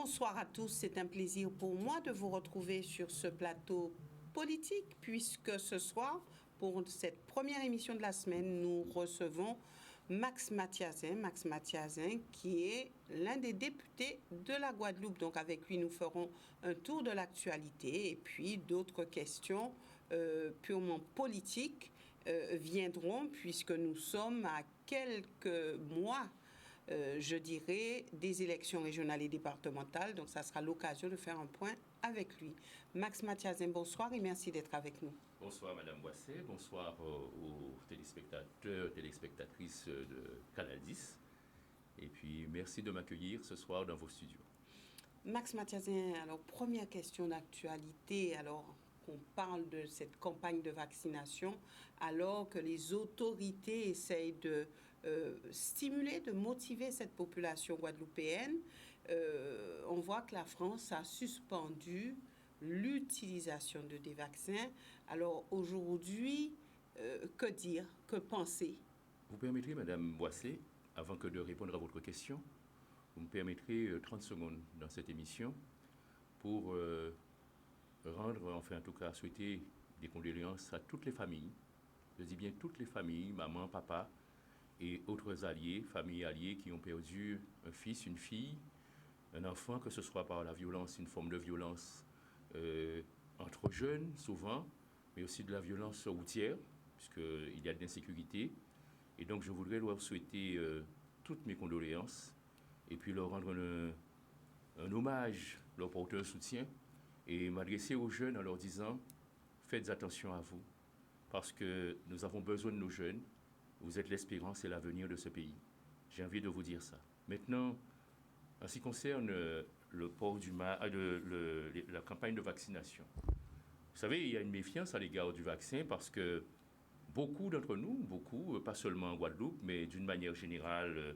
Bonsoir à tous, c'est un plaisir pour moi de vous retrouver sur ce plateau politique puisque ce soir, pour cette première émission de la semaine, nous recevons Max Mathiasin qui est l'un des députés de la Guadeloupe. Donc avec lui, nous ferons un tour de l'actualité et puis d'autres questions purement politiques viendront puisque nous sommes à quelques mois je dirais, des élections régionales et départementales. Donc, ça sera l'occasion de faire un point avec lui. Max Mathiasin, bonsoir et merci d'être avec nous. Bonsoir, Madame Boisset. Bonsoir aux téléspectateurs, téléspectatrices de Canal 10. Et puis, merci de m'accueillir ce soir dans vos studios. Max Mathiasin, alors, première question d'actualité. Alors, qu'on parle de cette campagne de vaccination alors que les autorités essayent de stimuler, de motiver cette population guadeloupéenne. On voit que la France a suspendu l'utilisation de des vaccins. Alors aujourd'hui, que dire, que penser? Vous permettrez, Madame Boisset, avant que de répondre à votre question, vous me permettrez 30 secondes dans cette émission pour rendre, enfin en tout cas souhaiter des condoléances à toutes les familles, je dis bien toutes les familles, maman, papa et autres alliés, familles alliées qui ont perdu un fils, une fille, un enfant, que ce soit par la violence, une forme de violence entre jeunes souvent, mais aussi de la violence routière, puisqu'il y a de l'insécurité. Et donc je voudrais leur souhaiter toutes mes condoléances et puis leur rendre un hommage, leur porter un soutien, et m'adresser aux jeunes en leur disant « Faites attention à vous, parce que nous avons besoin de nos jeunes. Vous êtes l'espérance et l'avenir de ce pays. » J'ai envie de vous dire ça. Maintenant, en ce qui concerne le port du la campagne de vaccination, vous savez, il y a une méfiance à l'égard du vaccin parce que beaucoup d'entre nous, pas seulement en Guadeloupe, mais d'une manière générale,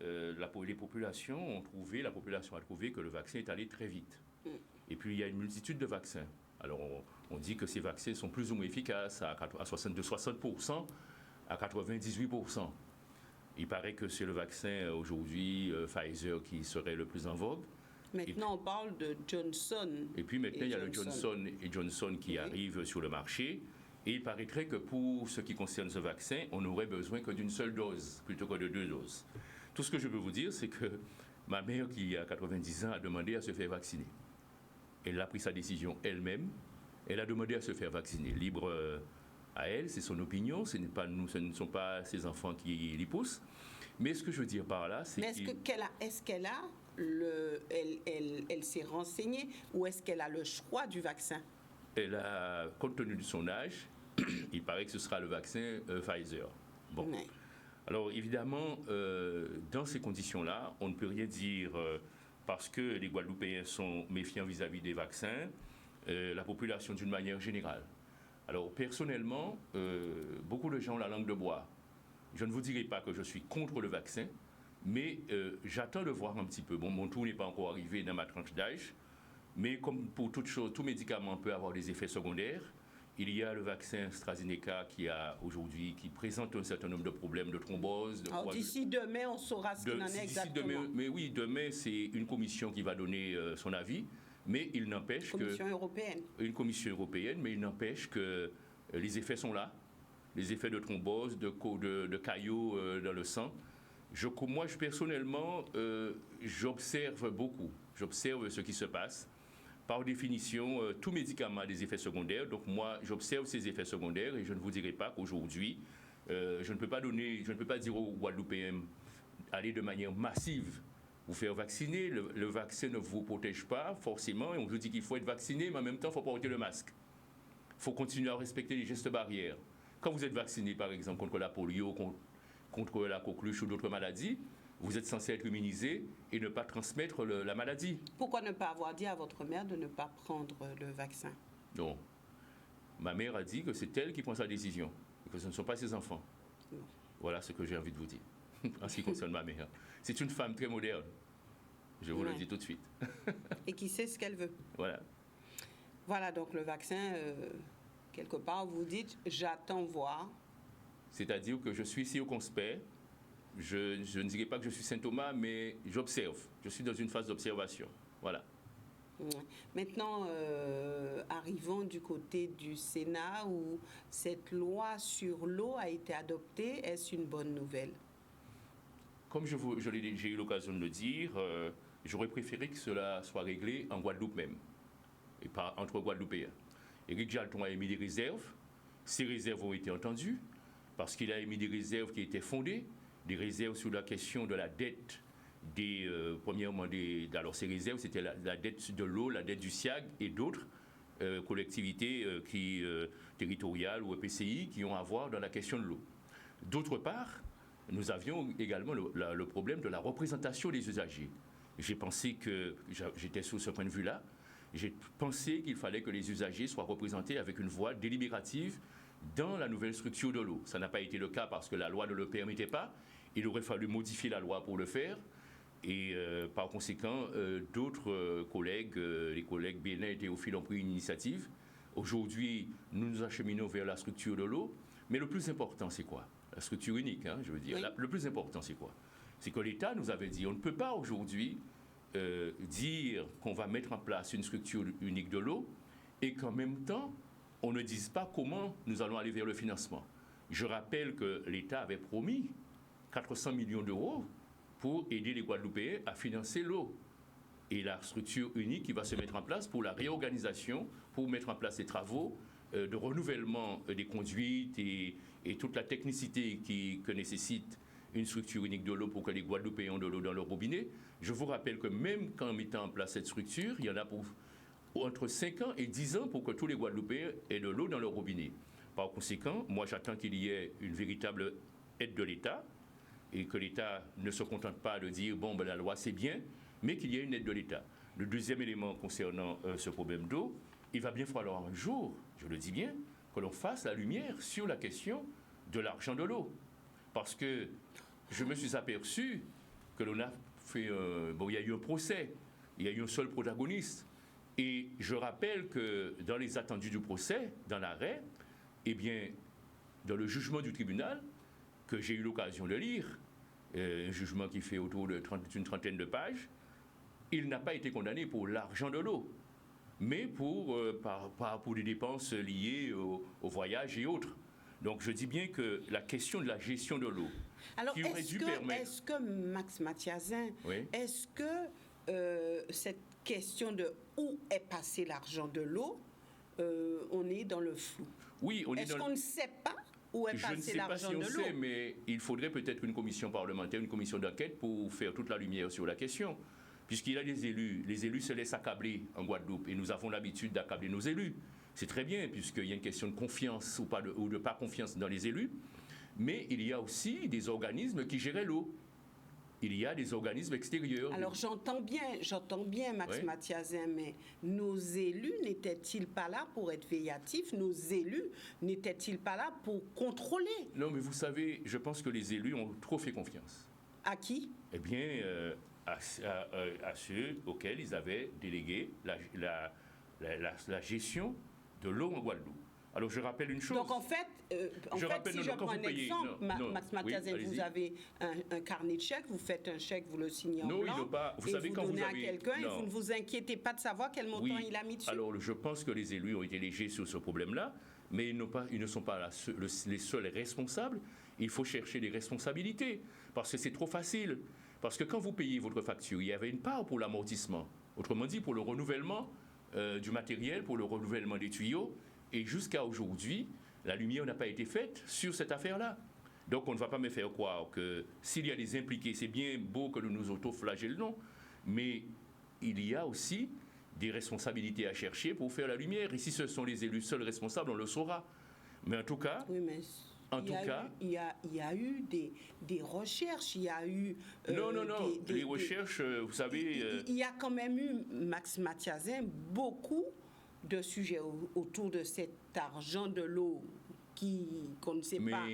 la population a trouvé que le vaccin est allé très vite. Et puis, il y a une multitude de vaccins. Alors, on dit que ces vaccins sont plus ou moins efficaces de 60% à 98%. Il paraît que c'est le vaccin aujourd'hui, Pfizer, qui serait le plus en vogue. Maintenant, on parle de Johnson. Et puis maintenant, il y a le Johnson qui arrive sur le marché. Et il paraîtrait que pour ce qui concerne ce vaccin, on n'aurait besoin que d'une seule dose, plutôt que de 2 doses. Tout ce que je peux vous dire, c'est que ma mère, qui a 90 ans, a demandé à se faire vacciner. Elle a pris sa décision elle-même. Elle a demandé à se faire vacciner. Libre à elle, c'est son opinion. Ce ne sont pas ses enfants qui l'y poussent. Mais ce que je veux dire par là, c'est elle s'est renseignée ou est-ce qu'elle a le choix du vaccin? Elle a, compte tenu de son âge, il paraît que ce sera le vaccin Pfizer. Bon. Oui. Alors évidemment, dans ces conditions-là, on ne peut rien dire parce que les Guadeloupéens sont méfiants vis-à-vis des vaccins, la population d'une manière générale. Alors personnellement, beaucoup de gens ont la langue de bois. Je ne vous dirai pas que je suis contre le vaccin, mais j'attends de voir un petit peu. Bon, mon tour n'est pas encore arrivé dans ma tranche d'âge, mais comme pour toute chose, tout médicament peut avoir des effets secondaires. Il y a le vaccin AstraZeneca qui présente un certain nombre de problèmes de thrombose. Alors d'ici demain, on saura ce qu'il en est exactement. Mais oui, demain, c'est une commission qui va donner son avis, mais il n'empêche Une commission européenne, mais il n'empêche que les effets sont là. Les effets de thrombose, de caillots dans le sang. Moi, personnellement, j'observe beaucoup. J'observe ce qui se passe. Par définition, tout médicament a des effets secondaires. Donc moi, j'observe ces effets secondaires et je ne vous dirai pas qu'aujourd'hui, je ne peux pas dire aux Guadeloupéens aller de manière massive vous faire vacciner. Le vaccin ne vous protège pas forcément. Et on vous dit qu'il faut être vacciné, mais en même temps, il faut porter le masque. Il faut continuer à respecter les gestes barrières. Quand vous êtes vacciné, par exemple, contre la polio, contre la coqueluche ou d'autres maladies, vous êtes censé être immunisé et ne pas transmettre la maladie. Pourquoi ne pas avoir dit à votre mère de ne pas prendre le vaccin? Non. Ma mère a dit que c'est elle qui prend sa décision et que ce ne sont pas ses enfants. Non. Voilà ce que j'ai envie de vous dire en ce qui concerne ma mère. C'est une femme très moderne. Je vous le dis tout de suite. Et qui sait ce qu'elle veut. Voilà. Voilà, donc le vaccin, quelque part, vous dites, j'attends voir. C'est-à-dire que je suis circonspect. Je ne dirais pas que je suis Saint Thomas, mais j'observe. Je suis dans une phase d'observation. Voilà. Maintenant, arrivons du côté du Sénat où cette loi sur l'eau a été adoptée. Est-ce une bonne nouvelle? Comme j'ai eu l'occasion de le dire, j'aurais préféré que cela soit réglé en Guadeloupe même, et pas entre Guadeloupéens. Éric Jalton a émis des réserves. Ces réserves ont été entendues, parce qu'il a émis des réserves qui étaient fondées, des réserves sur la question de la dette premièrement, alors ces réserves, c'était la dette de l'eau, la dette du SIAG et d'autres collectivités territoriales ou EPCI qui ont à voir dans la question de l'eau. D'autre part, nous avions également le problème de la représentation des usagers. J'ai pensé que, j'étais sur ce point de vue-là, j'ai pensé qu'il fallait que les usagers soient représentés avec une voix délibérative dans la nouvelle structure de l'eau. Ça n'a pas été le cas parce que la loi ne le permettait pas. Il aurait fallu modifier la loi pour le faire. Et par conséquent, d'autres collègues, les collègues Bénin et Théophile ont pris une initiative. Aujourd'hui, nous nous acheminons vers la structure de l'eau. Mais le plus important, c'est quoi? La structure unique, je veux dire. Oui. Le plus important, c'est quoi? C'est que l'État nous avait dit, on ne peut pas aujourd'hui dire qu'on va mettre en place une structure unique de l'eau et qu'en même temps, on ne dise pas comment nous allons aller vers le financement. Je rappelle que l'État avait promis 400 millions d'euros pour aider les Guadeloupéens à financer l'eau. Et la structure unique qui va se mettre en place pour la réorganisation, pour mettre en place des travaux de renouvellement des conduites et toute la technicité que nécessite une structure unique de l'eau pour que les Guadeloupéens ont de l'eau dans leur robinet. Je vous rappelle que même qu'en mettant en place cette structure, il y en a pour entre 5 ans et 10 ans pour que tous les Guadeloupéens aient de l'eau dans leur robinet. Par conséquent, moi j'attends qu'il y ait une véritable aide de l'État, et que l'État ne se contente pas de dire bon ben la loi c'est bien, mais qu'il y ait une aide de l'État. Le deuxième élément concernant ce problème d'eau, il va bien falloir un jour, je le dis bien, que l'on fasse la lumière sur la question de l'argent de l'eau. Parce que je me suis aperçu que l'on a fait il y a eu un procès, il y a eu un seul protagoniste. Et je rappelle que dans les attendus du procès, dans l'arrêt, eh bien, dans le jugement du tribunal, que j'ai eu l'occasion de lire, un jugement qui fait autour d'une trentaine de pages, il n'a pas été condamné pour l'argent de l'eau, mais pour des dépenses liées au voyage et autres. Donc je dis bien que la question de la gestion de l'eau, alors, qui aurait dû permettre... Est-ce que, Max Mathiasin, oui. Est-ce que cette question de où est passé l'argent de l'eau, on est dans le flou? Oui, Est-ce qu'on ne sait pas où est passé l'argent de l'eau? Je ne sais pas si on sait, mais il faudrait peut-être une commission parlementaire, une commission d'enquête pour faire toute la lumière sur la question. Puisqu'il y a des élus, les élus se laissent accabler en Guadeloupe et nous avons l'habitude d'accabler nos élus. C'est très bien, puisqu'il y a une question de confiance ou de pas confiance dans les élus. Mais il y a aussi des organismes qui gèrent l'eau. Il y a des organismes extérieurs. Alors j'entends bien Max oui. Mathiasin, mais nos élus n'étaient-ils pas là pour être véillatifs? Nos élus n'étaient-ils pas là pour contrôler? Non, mais vous savez, je pense que les élus ont trop fait confiance. À qui? Eh bien, à ceux auxquels ils avaient délégué la gestion de l'eau en Guadeloupe. Alors je rappelle une chose. Donc en fait, si je prends un exemple, Max Mathiasin, vous avez un carnet de chèques, vous faites un chèque, vous le signez en blanc, vous savez, vous quand donnez vous à quelqu'un et vous ne vous inquiétez pas de savoir quel montant il a mis dessus. Alors je pense que les élus ont été légers sur ce problème-là, mais ils ne sont pas les seuls responsables. Il faut chercher des responsabilités, parce que c'est trop facile. Parce que quand vous payez votre facture, il y avait une part pour l'amortissement. Autrement dit, pour le renouvellement du matériel, pour le renouvellement des tuyaux. Et jusqu'à aujourd'hui, la lumière n'a pas été faite sur cette affaire-là. Donc on ne va pas me faire croire que s'il y a des impliqués, c'est bien beau que nous nous auto-flagellons, mais il y a aussi des responsabilités à chercher pour faire la lumière. Et si ce sont les élus seuls responsables, on le saura. Mais en tout cas... Oui, mais il y a eu des recherches, il y a eu... non, les recherches, vous savez... Il y a quand même eu, Max Mathiasin, beaucoup de sujets autour de cet argent de l'eau qu'on ne sait pas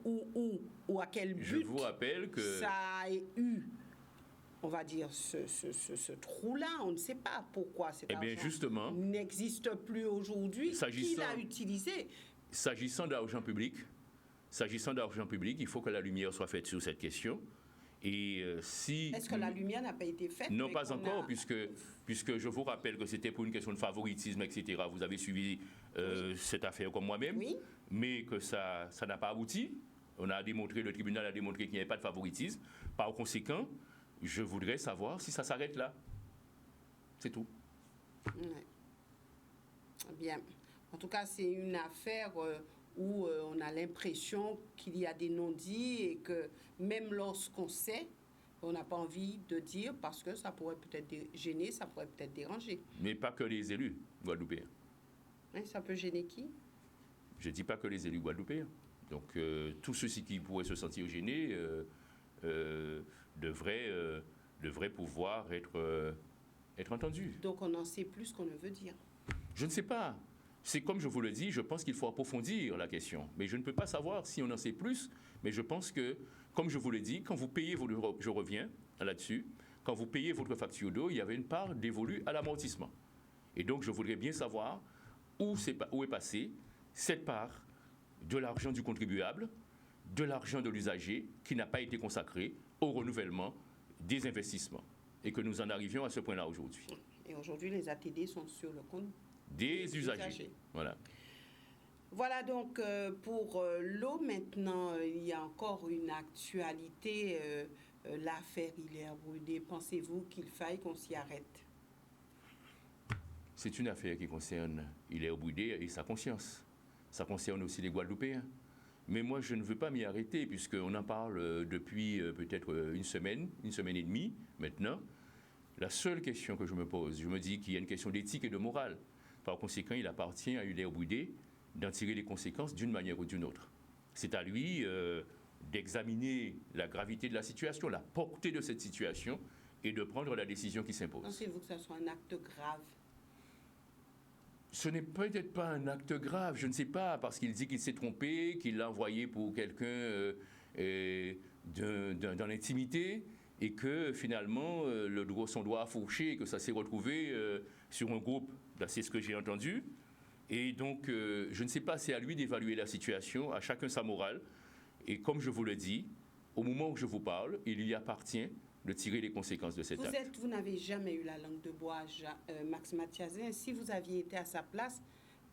où à quel but. Je vous rappelle que... ça a eu, on va dire, ce trou-là. On ne sait pas pourquoi cet argent n'existe plus aujourd'hui. Qui l'a utilisé? S'agissant d'argent public, il faut que la lumière soit faite sur cette question. Et si... Est-ce que la lumière n'a pas été faite? Non, pas encore, puisque je vous rappelle que c'était pour une question de favoritisme, etc. Vous avez suivi cette affaire comme moi-même, oui, mais que ça n'a pas abouti. Le tribunal a démontré qu'il n'y avait pas de favoritisme. Par conséquent, je voudrais savoir si ça s'arrête là. C'est tout. Ouais. Bien. En tout cas, c'est une affaire où on a l'impression qu'il y a des non-dits et que même lorsqu'on sait, on n'a pas envie de dire parce que ça pourrait peut-être gêner, ça pourrait peut-être déranger. Mais pas que les élus guadeloupéens. Hein, ça peut gêner qui? Je ne dis pas que les élus guadeloupéens. Donc, tous ceux-ci qui pourraient se sentir gênés devraient pouvoir être entendus. Donc, on en sait plus qu'on ne veut dire. Je ne sais pas. C'est comme je vous le dis, je pense qu'il faut approfondir la question. Mais je ne peux pas savoir si on en sait plus. Mais je pense que, comme je vous le dis, quand vous payez je reviens là-dessus, quand vous payez votre facture d'eau, il y avait une part dévolue à l'amortissement. Et donc, je voudrais bien savoir où est passée cette part de l'argent du contribuable, de l'argent de l'usager, qui n'a pas été consacré au renouvellement des investissements. Et que nous en arrivions à ce point-là aujourd'hui. Et aujourd'hui, les ATD sont sur le compte des usagers. Voilà donc pour l'eau. Maintenant, il y a encore une actualité, l'affaire Hilaire Boudé. Pensez-vous qu'il faille qu'on s'y arrête? C'est une affaire qui concerne Hilaire Boudé et sa conscience. Ça concerne aussi les Guadeloupéens. Mais moi, je ne veux pas m'y arrêter, puisqu'on en parle depuis peut-être une semaine et demie maintenant. La seule question que je me pose, je me dis qu'il y a une question d'éthique et de morale. Par conséquent, il appartient à Hilaire Boudé d'en tirer les conséquences d'une manière ou d'une autre. C'est à lui d'examiner la gravité de la situation, la portée de cette situation et de prendre la décision qui s'impose. Pensez-vous que ce soit un acte grave? Ce n'est peut-être pas un acte grave, je ne sais pas, parce qu'il dit qu'il s'est trompé, qu'il l'a envoyé pour quelqu'un dans l'intimité, et que finalement, son doigt a fourché, et que ça s'est retrouvé sur un groupe. Là, c'est ce que j'ai entendu. Et donc, je ne sais pas, c'est à lui d'évaluer la situation, à chacun sa morale. Et comme je vous le dis, au moment où je vous parle, il lui appartient de tirer les conséquences de cet acte. Vous n'avez jamais eu la langue de bois, Max Mathiasin. Si vous aviez été à sa place,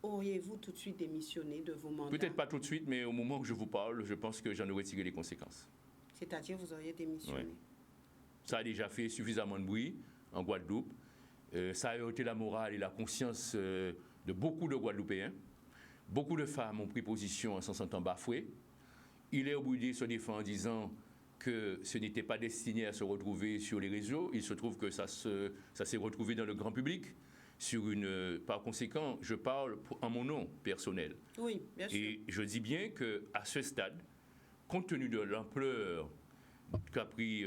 auriez-vous tout de suite démissionné de vos mandats? Peut-être pas tout de suite, mais au moment où je vous parle, je pense que j'en aurais tiré les conséquences. C'est-à-dire, vous auriez démissionné? Oui. Ça a déjà fait suffisamment de bruit en Guadeloupe. Ça a heurté la morale et la conscience de beaucoup de Guadeloupéens. Beaucoup de femmes ont pris position en s'en sentant bafouées. Hilaire Boudé se défend en disant que ce n'était pas destiné à se retrouver sur les réseaux. Il se trouve que ça s'est retrouvé dans le grand public. Par conséquent, je parle en mon nom personnel. Oui, bien sûr. Et je dis bien qu'à ce stade, compte tenu de l'ampleur qu'a pris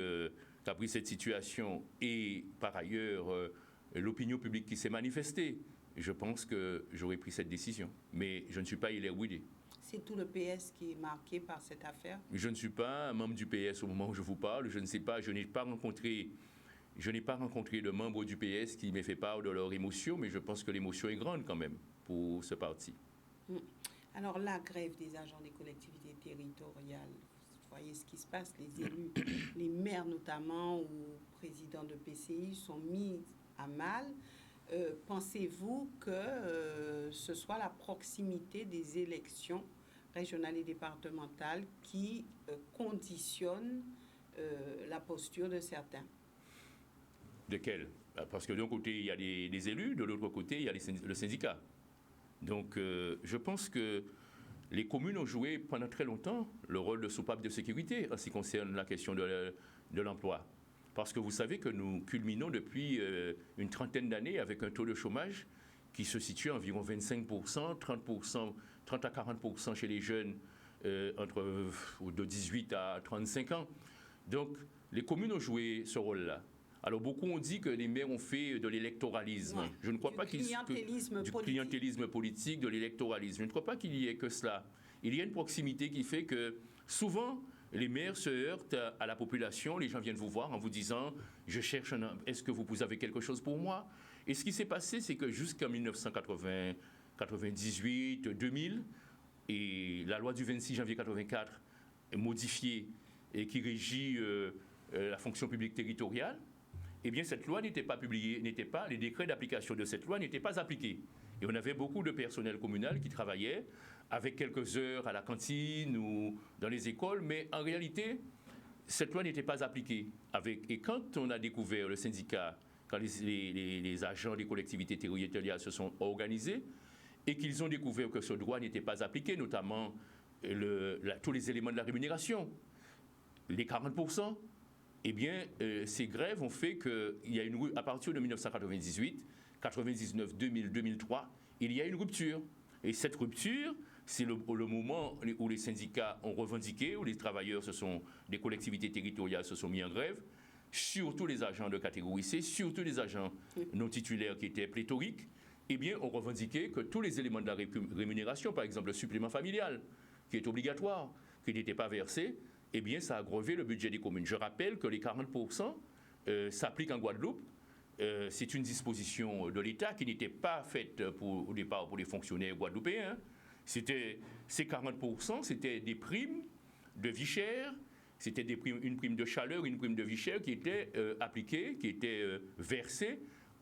cette situation et par ailleurs l'opinion publique qui s'est manifestée, je pense que j'aurais pris cette décision. Mais je ne suis pas Hilaire Boudé. C'est tout le PS qui est marqué par cette affaire? Je ne suis pas un membre du PS au moment où je vous parle. Je ne sais pas, je n'ai pas rencontré de membres du PS qui m'aient fait part de leur émotion, mais je pense que l'émotion est grande quand même pour ce parti. Alors, la grève des agents des collectivités territoriales, vous voyez ce qui se passe, les élus, les maires notamment ou présidents de PCI sont mis à mal. Pensez-vous que ce soit la proximité des élections régionales et départementales qui conditionne la posture de certains? De quel? Parce que d'un côté, il y a les élus, de l'autre côté, il y a le syndicat. Donc, je pense que les communes ont joué pendant très longtemps le rôle de soupape de sécurité en ce qui concerne la question de l'emploi. Parce que vous savez que nous culminons depuis une trentaine d'années avec un taux de chômage qui se situe à environ 25%, 30 à 40% chez les jeunes de 18 à 35 ans. Donc, les communes ont joué ce rôle-là. Alors, beaucoup ont dit que les maires ont fait de l'électoralisme. Ouais, je ne crois pas qu'il y ait du clientélisme politique, de l'électoralisme. Je ne crois pas qu'il y ait que cela. Il y a une proximité qui fait que souvent, les maires se heurtent à la population. Les gens viennent vous voir en vous disant « Je cherche est-ce que vous avez quelque chose pour moi ?» Et ce qui s'est passé, c'est que jusqu'en 1998, 2000, et la loi du 26 janvier 84 modifiée et qui régit la fonction publique territoriale, eh bien cette loi n'était pas publiée, les décrets d'application de cette loi n'étaient pas appliqués. Et on avait beaucoup de personnel communal qui travaillait avec quelques heures à la cantine ou dans les écoles, mais en réalité, cette loi n'était pas appliquée. Et quand on a découvert le syndicat, quand les agents des collectivités territoriales se sont organisés et qu'ils ont découvert que ce droit n'était pas appliqué, notamment tous les éléments de la rémunération, les 40%, eh bien, ces grèves ont fait qu'il y a à partir de 1998, 99, 2000, 2003, il y a une rupture. Et cette rupture, c'est le moment où les syndicats ont revendiqué, où les travailleurs des collectivités territoriales se sont mis en grève, surtout les agents de catégorie C, surtout les agents non titulaires qui étaient pléthoriques, eh bien, ont revendiqué que tous les éléments de la rémunération, par exemple le supplément familial, qui est obligatoire, qui n'était pas versé, eh bien, ça a grevé le budget des communes. Je rappelle que les 40% s'appliquent en Guadeloupe. C'est une disposition de l'État qui n'était pas faite au départ pour les fonctionnaires guadeloupéens. Ces 40%, c'était des primes de vie chère, c'était une prime de chaleur, une prime de vie chère qui était appliquée, qui était versée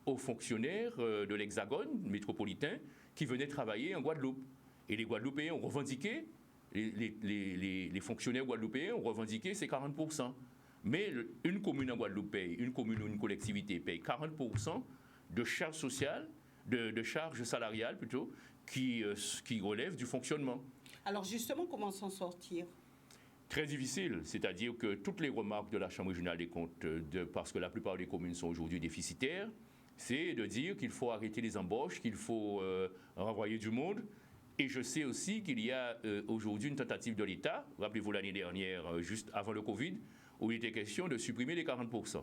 aux fonctionnaires de l'Hexagone métropolitain qui venaient travailler en Guadeloupe. Et les Guadeloupéens ont revendiqué, les fonctionnaires guadeloupéens ont revendiqué ces 40%. Mais une commune en Guadeloupe paye, une commune ou une collectivité paye 40% de charges sociales, de charges salariales plutôt, qui relèvent du fonctionnement. Alors justement, comment s'en sortir ? Très difficile, c'est-à-dire que toutes les remarques de la Chambre régionale des comptes, parce que la plupart des communes sont aujourd'hui déficitaires, c'est de dire qu'il faut arrêter les embauches, qu'il faut renvoyer du monde. Et je sais aussi qu'il y a aujourd'hui une tentative de l'État, rappelez-vous l'année dernière, juste avant le Covid, où il était question de supprimer les 40%.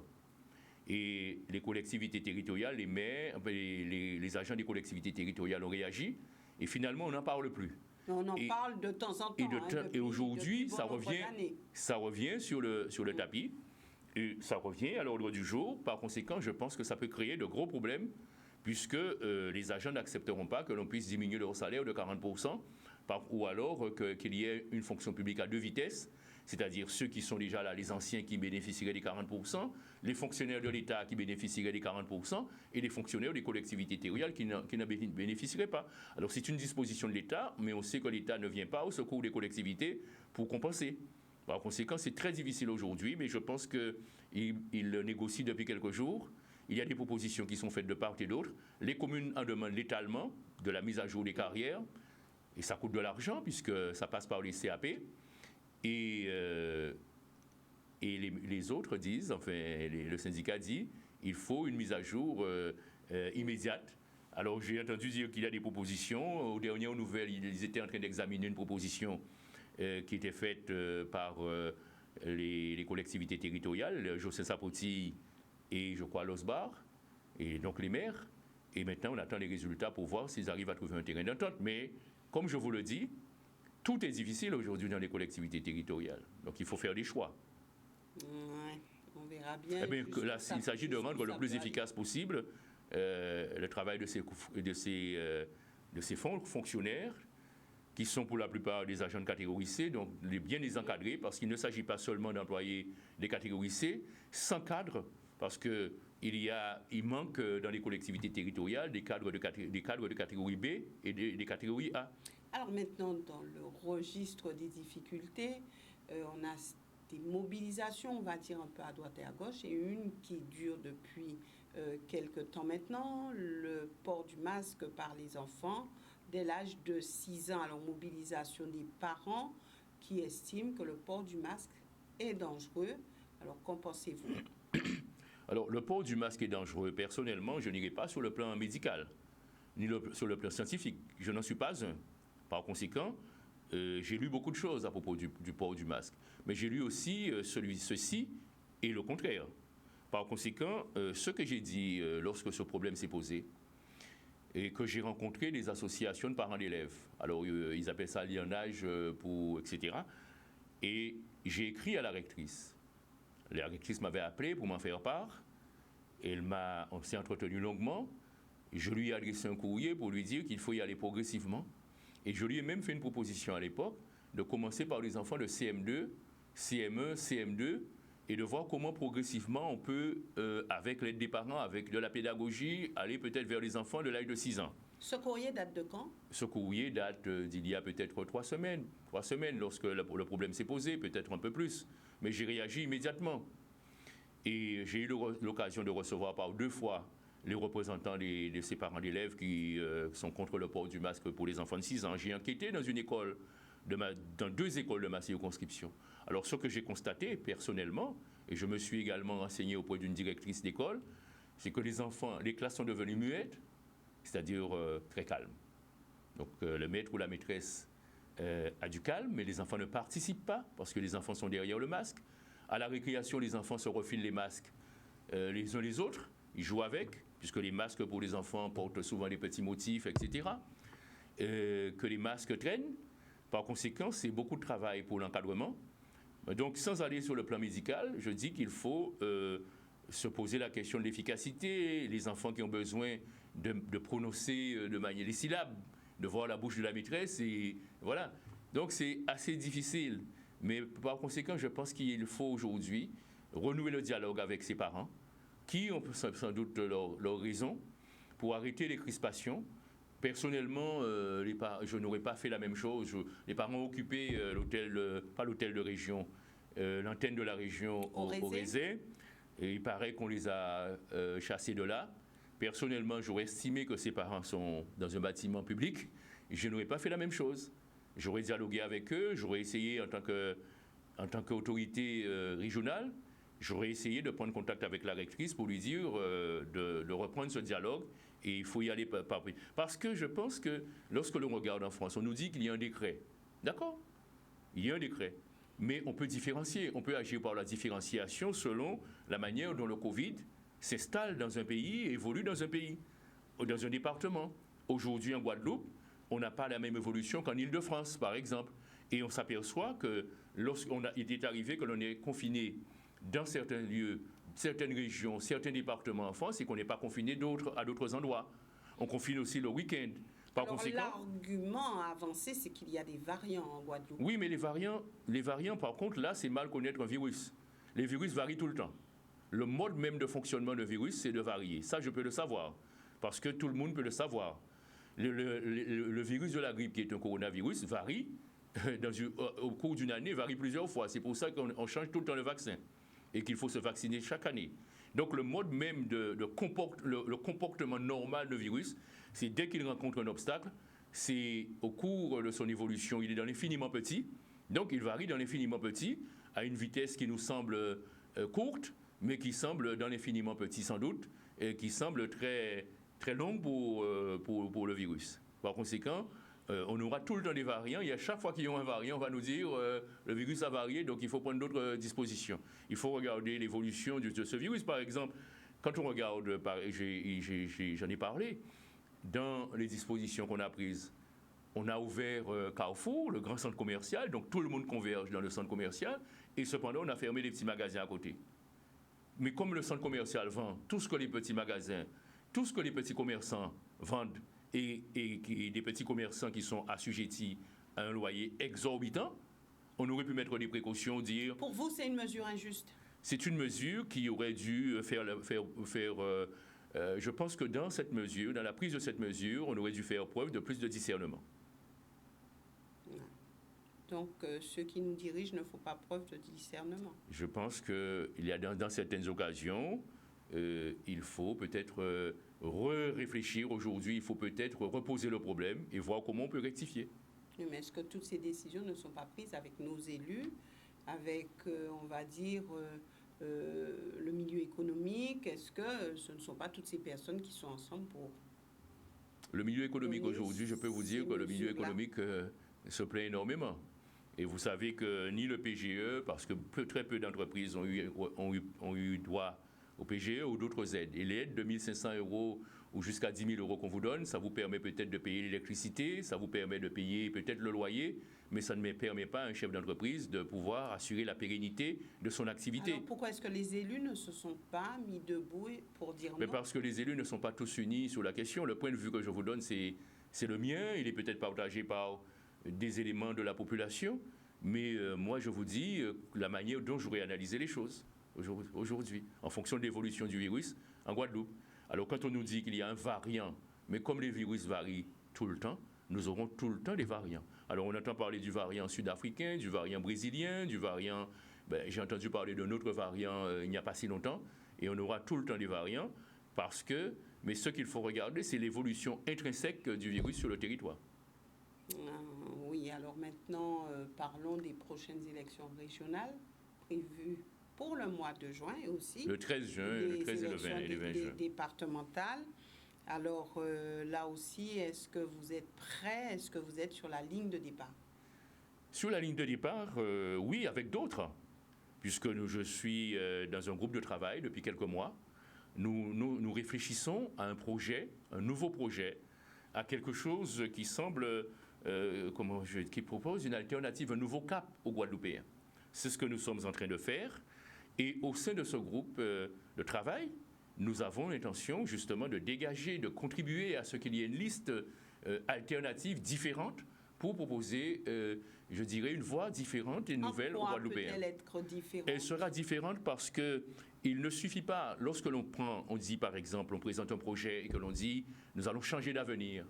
Et les collectivités territoriales, les maires, les agents des collectivités territoriales ont réagi, et finalement on n'en parle plus. On en parle de temps en temps. Et aujourd'hui, ça revient sur le tapis, et ça revient à l'ordre du jour. Par conséquent, je pense que ça peut créer de gros problèmes, puisque les agents n'accepteront pas que l'on puisse diminuer leur salaire de 40%, ou alors qu'il y ait une fonction publique à deux vitesses, c'est-à-dire ceux qui sont déjà là, les anciens qui bénéficieraient des 40%, les fonctionnaires de l'État qui bénéficieraient des 40%, et les fonctionnaires des collectivités territoriales qui ne bénéficieraient pas. Alors c'est une disposition de l'État, mais on sait que l'État ne vient pas au secours des collectivités pour compenser. Par conséquent, c'est très difficile aujourd'hui, mais je pense qu'il négocie depuis quelques jours. Il y a des propositions qui sont faites de part et d'autre. Les communes en demandent létalement de la mise à jour des carrières, et ça coûte de l'argent puisque ça passe par les CAP. Et les autres disent, enfin le syndicat dit, il faut une mise à jour immédiate. Alors j'ai entendu dire qu'il y a des propositions. Aux dernières nouvelles, ils étaient en train d'examiner une proposition qui était faite par les collectivités territoriales, José Sapoti et je crois l'OSBAR, et donc les maires. Et maintenant, on attend les résultats pour voir s'ils arrivent à trouver un terrain d'entente. Mais comme je vous le dis, tout est difficile aujourd'hui dans les collectivités territoriales. Donc il faut faire des choix. Ouais, on verra bien. Eh bien, là, il s'agit de rendre le plus efficace possible le travail de ces fonctionnaires qui sont pour la plupart des agents de catégorie C, donc bien les encadrer, parce qu'il ne s'agit pas seulement d'employer des catégories C, sans cadre, parce qu'il manque dans les collectivités territoriales des cadres de catégorie B et des catégories A. Alors maintenant, dans le registre des difficultés, on a des mobilisations, on va dire un peu à droite et à gauche, et une qui dure depuis quelque temps maintenant, le port du masque par les enfants dès l'âge de 6 ans. Alors, mobilisation des parents qui estiment que le port du masque est dangereux. Alors, qu'en pensez-vous ? Alors, le port du masque est dangereux. Personnellement, je n'irai pas sur le plan médical, ni sur le plan scientifique. Je n'en suis pas un. Par conséquent, j'ai lu beaucoup de choses à propos du port du masque. Mais j'ai lu aussi ceci et le contraire. Par conséquent, ce que j'ai dit lorsque ce problème s'est posé, et que j'ai rencontré des associations de parents d'élèves. Alors, ils appellent ça lionnage etc. Et j'ai écrit à la rectrice. La rectrice m'avait appelé pour m'en faire part. On s'est entretenu longuement. Je lui ai adressé un courrier pour lui dire qu'il faut y aller progressivement. Et je lui ai même fait une proposition à l'époque de commencer par les enfants de CM2, CM1, CM2 et de voir comment progressivement on peut, avec l'aide des parents, avec de la pédagogie, aller peut-être vers les enfants de l'âge de 6 ans. Ce courrier date de quand? Ce courrier date d'il y a peut-être 3 semaines. 3 semaines lorsque le problème s'est posé, peut-être un peu plus. Mais j'ai réagi immédiatement. Et j'ai eu l'occasion de recevoir par 2 fois les représentants de ces parents d'élèves qui sont contre le port du masque pour les enfants de 6 ans. J'ai enquêté dans une école, dans 2 écoles de ma circonscription. Alors ce que j'ai constaté personnellement, et je me suis également renseigné auprès d'une directrice d'école, c'est que les classes sont devenues muettes, c'est-à-dire très calmes. Donc le maître ou la maîtresse a du calme, mais les enfants ne participent pas parce que les enfants sont derrière le masque. À la récréation, les enfants se refilent les masques les uns les autres, ils jouent avec, puisque les masques pour les enfants portent souvent des petits motifs, etc. Que les masques traînent. Par conséquent, c'est beaucoup de travail pour l'encadrement. Donc, sans aller sur le plan médical, je dis qu'il faut se poser la question de l'efficacité. Les enfants qui ont besoin de prononcer de manière les syllabes, de voir la bouche de la maîtresse, et voilà. Donc, c'est assez difficile. Mais par conséquent, je pense qu'il faut aujourd'hui renouer le dialogue avec ses parents, qui ont sans doute leur raison, pour arrêter les crispations. Personnellement, je n'aurais pas fait la même chose. Les parents ont occupé pas l'hôtel de région, l'antenne de la région au Rézé. Et il paraît qu'on les a chassés de là. Personnellement, j'aurais estimé que ces parents sont dans un bâtiment public. Je n'aurais pas fait la même chose. J'aurais dialogué avec eux, j'aurais essayé en tant qu'autorité régionale, j'aurais essayé de prendre contact avec la rectrice pour lui dire de reprendre ce dialogue, et il faut y aller par prix. Parce que je pense que lorsque l'on regarde en France, on nous dit qu'il y a un décret. D'accord? Il y a un décret. Mais on peut différencier, on peut agir par la différenciation selon la manière dont le Covid s'installe dans un pays et évolue dans un pays, ou dans un département. Aujourd'hui en Guadeloupe, on n'a pas la même évolution qu'en Île-de-France, par exemple. Et on s'aperçoit que il est arrivé que l'on est confiné dans certains lieux, certaines régions, certains départements en France, et qu'on n'est pas confiné à d'autres endroits. On confine aussi le week-end. Par conséquent, l'argument avancé, c'est qu'il y a des variants en Guadeloupe. Oui, mais les variants, par contre, là, c'est mal connaître un virus. Les virus varient tout le temps. Le mode même de fonctionnement d'un virus, c'est de varier. Ça, je peux le savoir, parce que tout le monde peut le savoir. Le virus de la grippe, qui est un coronavirus, varie au cours d'une année, varie plusieurs fois. C'est pour ça qu'on change tout le temps le vaccin et qu'il faut se vacciner chaque année. Donc le mode même le comportement normal de virus, c'est dès qu'il rencontre un obstacle, c'est au cours de son évolution, il est dans l'infiniment petit, donc il varie dans l'infiniment petit à une vitesse qui nous semble courte, mais qui semble dans l'infiniment petit sans doute, et qui semble très, très longue pour le virus. Par conséquent, on aura tout le temps des variants, et à chaque fois qu'il y a un variant, on va nous dire le virus a varié, donc il faut prendre d'autres dispositions. Il faut regarder l'évolution de ce virus, par exemple. Quand on regarde, j'en ai parlé, dans les dispositions qu'on a prises, on a ouvert Carrefour, le grand centre commercial, donc tout le monde converge dans le centre commercial, et cependant on a fermé les petits magasins à côté. Mais comme le centre commercial vend tout ce que les petits magasins, tout ce que les petits commerçants vendent, et des petits commerçants qui sont assujettis à un loyer exorbitant, on aurait pu mettre des précautions, dire... Pour vous, c'est une mesure injuste? C'est une mesure qui aurait dû je pense que dans cette mesure, dans la prise de cette mesure, on aurait dû faire preuve de plus de discernement. Donc, ceux qui nous dirigent ne font pas preuve de discernement. Je pense qu'il y a dans certaines occasions, il faut peut-être réfléchir aujourd'hui, il faut peut-être reposer le problème et voir comment on peut rectifier. Oui, mais est-ce que toutes ces décisions ne sont pas prises avec nos élus, avec, on va dire, le milieu économique? Est-ce que ce ne sont pas toutes ces personnes qui sont ensemble pour... Le milieu économique aujourd'hui, je peux vous dire que le milieu économique se plaint énormément. Et vous savez que ni le PGE, parce que très peu d'entreprises ont eu droit au PGE ou d'autres aides. Et les aides de 1 500 € ou jusqu'à 10 000 € qu'on vous donne, ça vous permet peut-être de payer l'électricité, ça vous permet de payer peut-être le loyer, mais ça ne permet pas à un chef d'entreprise de pouvoir assurer la pérennité de son activité. Alors pourquoi est-ce que les élus ne se sont pas mis debout pour dire non? Parce que les élus ne sont pas tous unis sur la question. Le point de vue que je vous donne, c'est le mien. Il est peut-être partagé par des éléments de la population, Mais moi, je vous dis la manière dont j'aurais analysé les choses aujourd'hui, en fonction de l'évolution du virus en Guadeloupe. Alors, quand on nous dit qu'il y a un variant, mais comme les virus varient tout le temps, nous aurons tout le temps des variants. Alors, on entend parler du variant sud-africain, du variant brésilien, du variant... j'ai entendu parler d'un autre variant il n'y a pas si longtemps, et on aura tout le temps des variants, parce que... Mais ce qu'il faut regarder, c'est l'évolution intrinsèque du virus sur le territoire. Oui, alors maintenant, parlons des prochaines élections régionales prévues pour le mois de juin et aussi. Le 13 juin, le 13 et le 20, et le 20 juin. Départementales. Alors là aussi, est-ce que vous êtes prêts? Est-ce que vous êtes sur la ligne de départ? Sur la ligne de départ, oui, avec d'autres, puisque je suis dans un groupe de travail depuis quelques mois. Nous réfléchissons à un projet, un nouveau projet, à quelque chose qui semble, qui propose une alternative, un nouveau cap aux Guadeloupéens. C'est ce que nous sommes en train de faire. Et au sein de ce groupe de travail, nous avons l'intention justement de dégager, de contribuer à ce qu'il y ait une liste alternative différente pour proposer, je dirais, une voie différente et nouvelle aux Guadeloupéens. Peut-elle être différente? Elle sera différente parce qu'il ne suffit pas, lorsque on dit par exemple, on présente un projet et que l'on dit, nous allons changer d'avenir.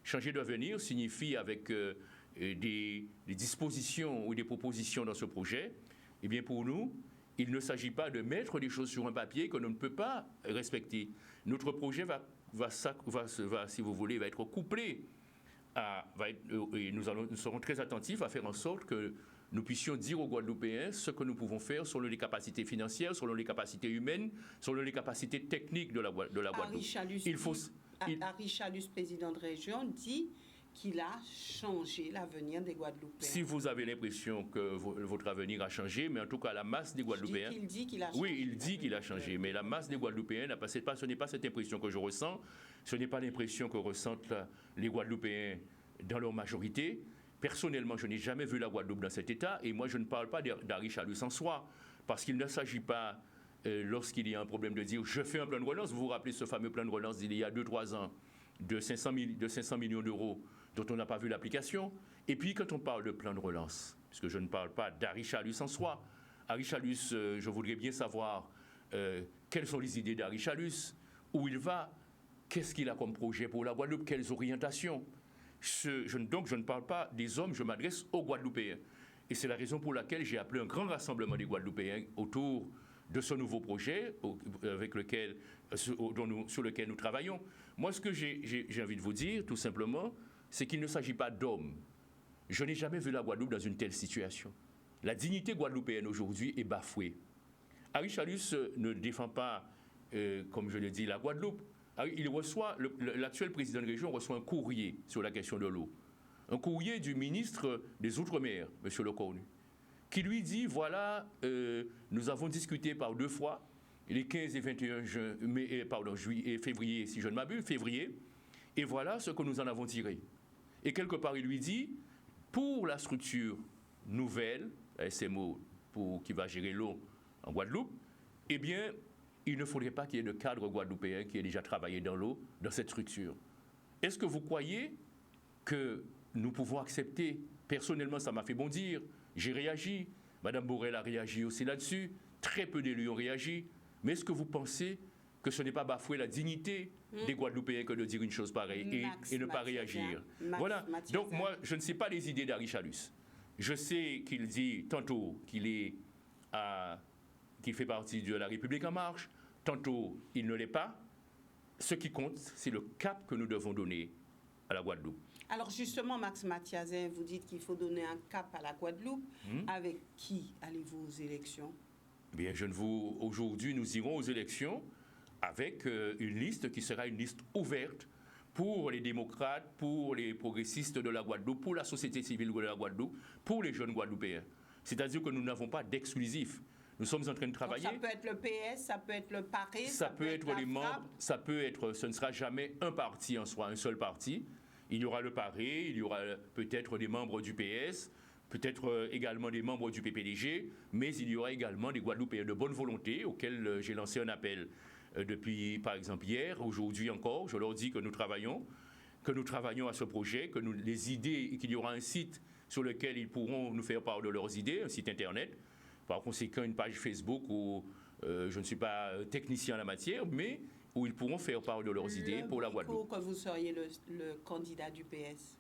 Changer d'avenir signifie avec des dispositions ou des propositions dans ce projet, eh bien pour nous, il ne s'agit pas de mettre des choses sur un papier que l'on ne peut pas respecter. Notre projet va, si vous voulez, va être couplé et nous serons très attentifs à faire en sorte que nous puissions dire aux Guadeloupéens ce que nous pouvons faire selon les capacités financières, selon les capacités humaines, selon les capacités techniques de la Guadeloupe. Harry Chalus, président de région, dit qu'il a changé l'avenir des Guadeloupéens. Si vous avez l'impression que votre avenir a changé, mais en tout cas la masse des Guadeloupéens... Il dit qu'il a changé. Oui, il dit qu'il a changé, mais la masse des Guadeloupéens, ce n'est pas cette impression que je ressens, ce n'est pas l'impression que ressentent les Guadeloupéens dans leur majorité. Personnellement, je n'ai jamais vu la Guadeloupe dans cet état, et moi je ne parle pas d'Harry Chalus en soi, parce qu'il ne s'agit pas, lorsqu'il y a un problème, de dire « je fais un plan de relance ». Vous vous rappelez ce fameux plan de relance d'il y a 2-3 ans, de 500 millions d'euros, dont on n'a pas vu l'application. Et puis, quand on parle de plan de relance, puisque je ne parle pas d'Harry Chalus en soi, Harry Chalus, je voudrais bien savoir quelles sont les idées d'Harry Chalus, où il va, qu'est-ce qu'il a comme projet pour la Guadeloupe, quelles orientations. Donc, je ne parle pas des hommes, je m'adresse aux Guadeloupéens. Et c'est la raison pour laquelle j'ai appelé un grand rassemblement des Guadeloupéens autour de ce nouveau projet sur lequel nous travaillons. Moi, ce que j'ai envie de vous dire, tout simplement, c'est qu'il ne s'agit pas d'hommes. Je n'ai jamais vu la Guadeloupe dans une telle situation. La dignité guadeloupéenne aujourd'hui est bafouée. Harry Chalus ne défend pas, comme je l'ai dit, la Guadeloupe. L'actuel président de région reçoit un courrier sur la question de l'eau. Un courrier du ministre des Outre-mer, M. Lecornu, qui lui dit, voilà, nous avons discuté par 2 fois, les 15 et 21 février, si je ne m'abuse, février, et voilà ce que nous en avons tiré. Et quelque part, il lui dit, pour la structure nouvelle, SMO, qui va gérer l'eau en Guadeloupe, eh bien, il ne faudrait pas qu'il y ait de cadre guadeloupéen qui ait déjà travaillé dans l'eau, dans cette structure. Est-ce que vous croyez que nous pouvons accepter? Personnellement, ça m'a fait bondir. J'ai réagi. Madame Borel a réagi aussi là-dessus. Très peu d'élus ont réagi. Mais est-ce que vous pensez que ce n'est pas bafouer la dignité des Guadeloupéens que de dire une chose pareille et ne pas réagir? Voilà. Donc moi, je ne sais pas les idées d'Harry Chalus. Je sais qu'il dit tantôt qu'il fait partie de la République en marche, tantôt il ne l'est pas. Ce qui compte, c'est le cap que nous devons donner à la Guadeloupe. Alors justement, Max Mathiasin, vous dites qu'il faut donner un cap à la Guadeloupe. Avec qui allez-vous aux élections? Bien, aujourd'hui, nous irons aux élections avec une liste qui sera une liste ouverte pour les démocrates, pour les progressistes de la Guadeloupe, pour la société civile de la Guadeloupe, pour les jeunes Guadeloupéens. C'est-à-dire que nous n'avons pas d'exclusif. Nous sommes en train de travailler. Donc ça peut être le PS, ça peut être le PARE, ça peut être les membres, ça peut être, ce ne sera jamais un parti en soi, un seul parti. Il y aura le PARE, il y aura peut-être des membres du PS, peut-être également des membres du PPDG, mais il y aura également des Guadeloupéens de bonne volonté auxquels j'ai lancé un appel depuis, par exemple, hier, aujourd'hui encore. Je leur dis que nous travaillons à ce projet, que les idées, qu'il y aura un site sur lequel ils pourront nous faire part de leurs idées, un site internet, par conséquent une page Facebook où je ne suis pas technicien en la matière, mais où ils pourront faire part de leurs idées pour la Guadeloupe. Que vous seriez le candidat du PS.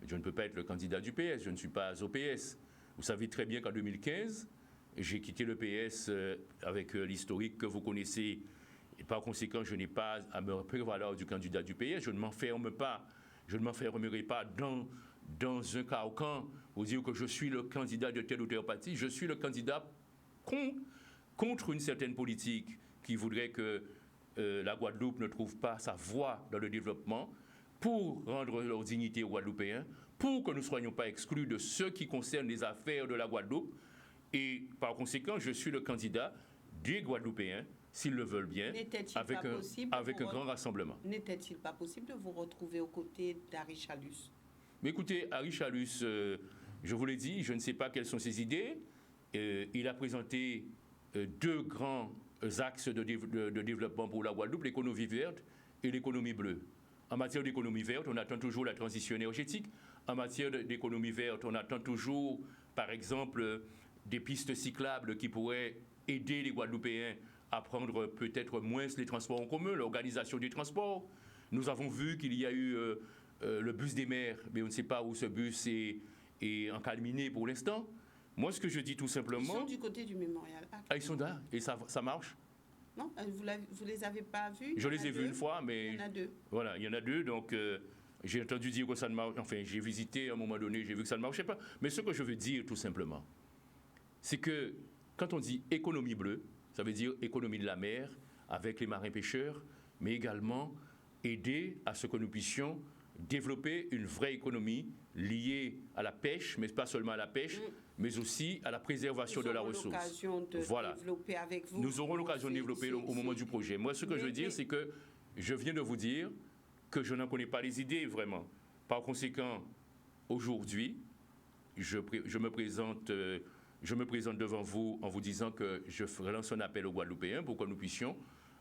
Je ne peux pas être le candidat du PS, je ne suis pas au PS. Vous savez très bien qu'en 2015, j'ai quitté le PS avec l'historique que vous connaissez. Et par conséquent, je n'ai pas à me prévaloir du candidat du PS. Je ne m'enfermerai pas dans un carcan pour dire que je suis le candidat de tel ou tel parti. Je suis le candidat contre une certaine politique qui voudrait que la Guadeloupe ne trouve pas sa voie dans le développement, pour rendre leur dignité aux Guadeloupéens, pour que nous ne soyons pas exclus de ce qui concerne les affaires de la Guadeloupe. Et par conséquent, je suis le candidat des Guadeloupéens, s'ils le veulent bien, avec un grand rassemblement. N'était-il pas possible de vous retrouver aux côtés d'Harry Chalus? Mais écoutez, Harry Chalus, je vous l'ai dit, je ne sais pas quelles sont ses idées. Il a présenté 2 grands axes de développement pour la Guadeloupe, l'économie verte et l'économie bleue. En matière d'économie verte, on attend toujours la transition énergétique. En matière d'économie verte, on attend toujours, par exemple, des pistes cyclables qui pourraient aider les Guadeloupéens à prendre peut-être moins les transports en commun, l'organisation des transports. Nous avons vu qu'il y a eu le bus des maires, mais on ne sait pas où ce bus est encalminé pour l'instant. Moi, ce que je dis tout simplement... Ils sont du côté du Mémorial. Ils sont là, et ça marche. Non, vous les avez pas vus? Je les ai vus une fois, mais... Il y en a 2. Voilà, il y en a 2, donc j'ai entendu dire que ça ne marche... Enfin, j'ai visité à un moment donné, j'ai vu que ça ne marchait pas. Mais ce que je veux dire, tout simplement, c'est que quand on dit économie bleue, ça veut dire économie de la mer, avec les marins-pêcheurs, mais également aider à ce que nous puissions développer une vraie économie liée à la pêche, mais pas seulement à la pêche, mais aussi à la préservation de la ressource. Voilà. Développer avec vous. Nous aurons l'occasion de développer au moment du projet. Moi, ce que je veux dire, c'est que je viens de vous dire que je n'en connais pas les idées, vraiment. Par conséquent, aujourd'hui, je me présente devant vous en vous disant que je lance un appel aux Guadeloupéens pour que nous puissions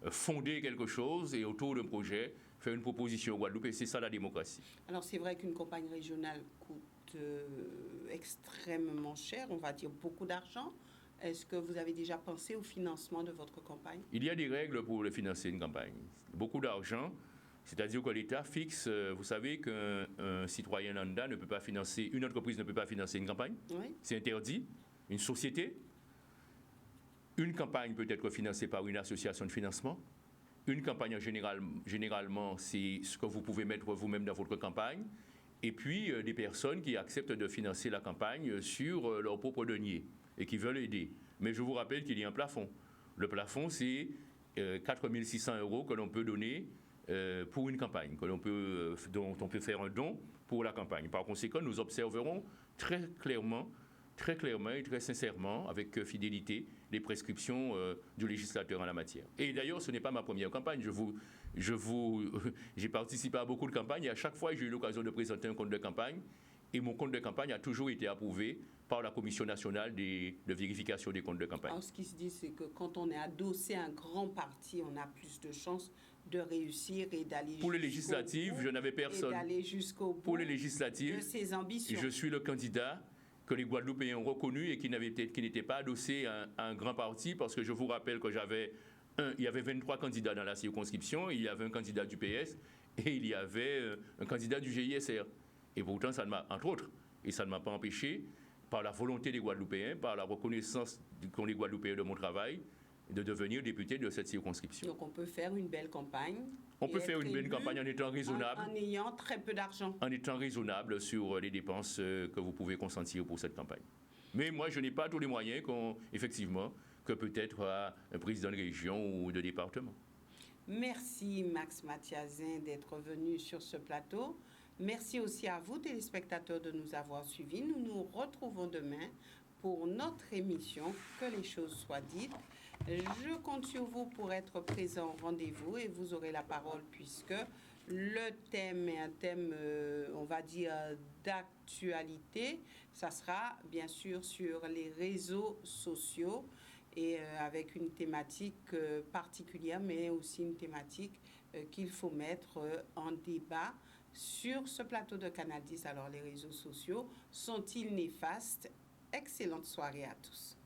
fonder quelque chose et autour d'un projet, faire une proposition aux Guadeloupéens. C'est ça la démocratie. Alors c'est vrai qu'une campagne régionale coûte extrêmement cher, on va dire beaucoup d'argent. Est-ce que vous avez déjà pensé au financement de votre campagne? Il y a des règles pour financer une campagne. Beaucoup d'argent, c'est-à-dire que l'État fixe, vous savez qu'un citoyen lambda ne peut pas financer, une entreprise ne peut pas financer une campagne. Oui. C'est interdit. Une société, une campagne peut être financée par une association de financement. Une campagne, généralement, c'est ce que vous pouvez mettre vous-même dans votre campagne. Et puis, des personnes qui acceptent de financer la campagne sur leur propre denier et qui veulent aider. Mais je vous rappelle qu'il y a un plafond. Le plafond, c'est 4 600 € que l'on peut donner pour une campagne, dont on peut faire un don pour la campagne. Par conséquent, nous observerons très clairement et très sincèrement, avec fidélité, les prescriptions du législateur en la matière. Et d'ailleurs, ce n'est pas ma première campagne. J'ai participé à beaucoup de campagnes et à chaque fois, j'ai eu l'occasion de présenter un compte de campagne. Et mon compte de campagne a toujours été approuvé par la Commission nationale de vérification des comptes de campagne. Alors, ce qui se dit, c'est que quand on est adossé à un grand parti, on a plus de chances de réussir et d'aller pour les législatives, je n'avais personne. Et d'aller jusqu'au bout pour les législatives, de ses ambitions. Je suis le candidat que les Guadeloupéens ont reconnu et qui n'était pas adossé à un grand parti, parce que je vous rappelle que il y avait 23 candidats dans la circonscription, il y avait un candidat du PS et il y avait un candidat du GISR. Et pourtant, entre autres, ça ne m'a pas empêché, par la volonté des Guadeloupéens, par la reconnaissance qu'ont les Guadeloupéens de mon travail, de devenir député de cette circonscription. Donc on peut faire une belle campagne. On peut faire une belle campagne en étant raisonnable. En ayant très peu d'argent. En étant raisonnable sur les dépenses que vous pouvez consentir pour cette campagne. Mais moi, je n'ai pas tous les moyens, effectivement, que peut-être un président de région ou de département. Merci Max Mathiazin d'être venu sur ce plateau. Merci aussi à vous, téléspectateurs, de nous avoir suivis. Nous nous retrouvons demain pour notre émission Que les choses soient dites. Je compte sur vous pour être présent au rendez-vous et vous aurez la parole puisque le thème est un thème, on va dire, d'actualité. Ça sera bien sûr sur les réseaux sociaux et avec une thématique particulière, mais aussi une thématique qu'il faut mettre en débat sur ce plateau de Canal 10. Alors, les réseaux sociaux sont-ils néfastes? Excellente soirée à tous.